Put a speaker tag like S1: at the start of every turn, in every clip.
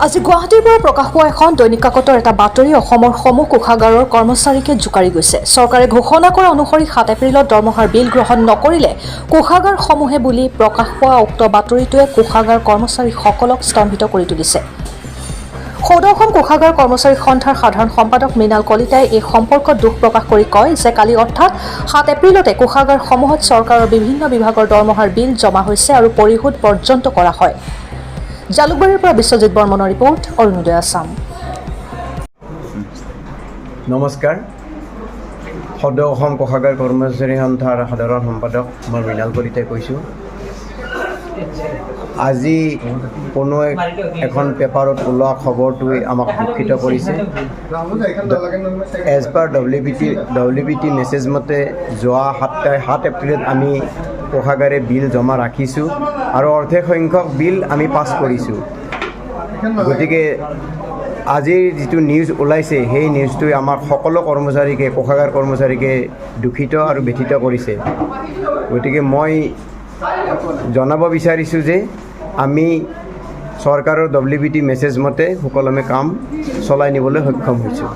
S1: আজি গুৱাহাটীৰ পৰা প্ৰকাশ পোৱা এখন দৈনিক কাকতৰ এটা বাতৰি অসমৰ সমূহ কোষাগাৰৰ কৰ্মচাৰীকে জোকাৰি গৈছে। চৰকাৰে ঘোষণা কৰা অনুসৰি 7 এপ্ৰিলত দৰমহাৰ বিল গ্ৰহণ নকৰিলে কোষাগাৰসমূহে বুলি প্ৰকাশ পোৱা উক্ত বাতৰিটোৱে কোষাগাৰ কৰ্মচাৰীসকলক স্তম্ভিত কৰি তুলিছে। সৌদ অসম কোষাগাৰ কৰ্মচাৰী সন্থাৰ সাধাৰণ সম্পাদক মৃণাল কলিতাই এই সম্পৰ্কত দুখ প্ৰকাশ কৰি কয় যে কালি অৰ্থাৎ 7 এপ্ৰিলতে কোষাগাৰসমূহত চৰকাৰৰ বিভিন্ন বিভাগৰ দৰমহাৰ বিল জমা হৈছে আৰু পৰিশোধ পৰ্যন্ত কৰা হয়। জালুকবাৰীৰ পৰা বিশ্বজিৎ বৰ্মনৰ ৰিপৰ্ট, অৰুণোদয় আছাম।
S2: নমস্কাৰ। সৌদ অসম কোষাগাৰ কৰ্মচাৰী সন্থাৰ সাধাৰণ সম্পাদক মই মৃণাল কলিতাই কৈছোঁ। আজি কোনো এখন পেপাৰত ওলোৱা খবৰটোৱে আমাক দুঃখিত কৰিছে। এজ পাৰ WBT মেছেজ মতে যোৱা 7 এপ্ৰিলত আমি কোষাগাৰে বিল জমা ৰাখিছোঁ আৰু অৰ্ধেক সংখ্যক বিল আমি পাছ কৰিছোঁ। গতিকে আজিৰ যিটো নিউজ ওলাইছে সেই নিউজটোৱে আমাৰ সকলো কৰ্মচাৰীকে কোষাগাৰ কৰ্মচাৰীকে দুখিত আৰু ব্যথিত কৰিছে। গতিকে মই জনাব বিচাৰিছোঁ যে আমি চৰকাৰৰ WBT মেছেজ মতে সুকলমে কাম চলাই নিবলৈ সক্ষম হৈছোঁ।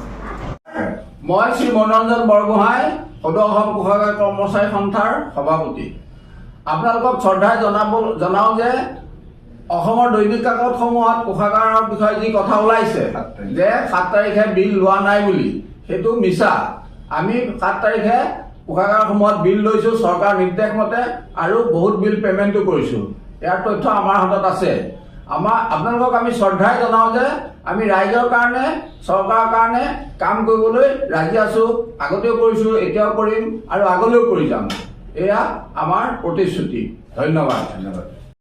S3: মই শ্ৰী মনোৰঞ্জন বৰগোহাঁই, সৌদ অসম কোষাগাৰ কৰ্মচাৰী সন্থাৰ সভাপতি। আপোনালোকক শ্ৰদ্ধাই জনাওঁ যে অসমৰ দৈনিক কাকতসমূহত কোষাগাৰৰ বিষয়ে যি কথা ওলাইছে যে 7 তাৰিখে বিল লোৱা নাই বুলি, সেইটো মিছা। আমি 7 তাৰিখে কোষাগাৰসমূহত বিল লৈছোঁ চৰকাৰ নিৰ্দেশ মতে আৰু বহুত বিল পে'মেণ্টো কৰিছোঁ। ইয়াৰ তথ্য আমাৰ হাতত আছে। আপোনালোকক আমি শ্ৰদ্ধাই জনাওঁ যে আমি ৰাইজৰ কাৰণে চৰকাৰৰ কাৰণে কাম কৰিবলৈ ৰাজি আছোঁ। আগতেও কৰিছোঁ, এতিয়াও কৰিম আৰু আগলৈও কৰি যাম। এয়া আমাৰ প্ৰতিশ্ৰুতি। ধন্যবাদ।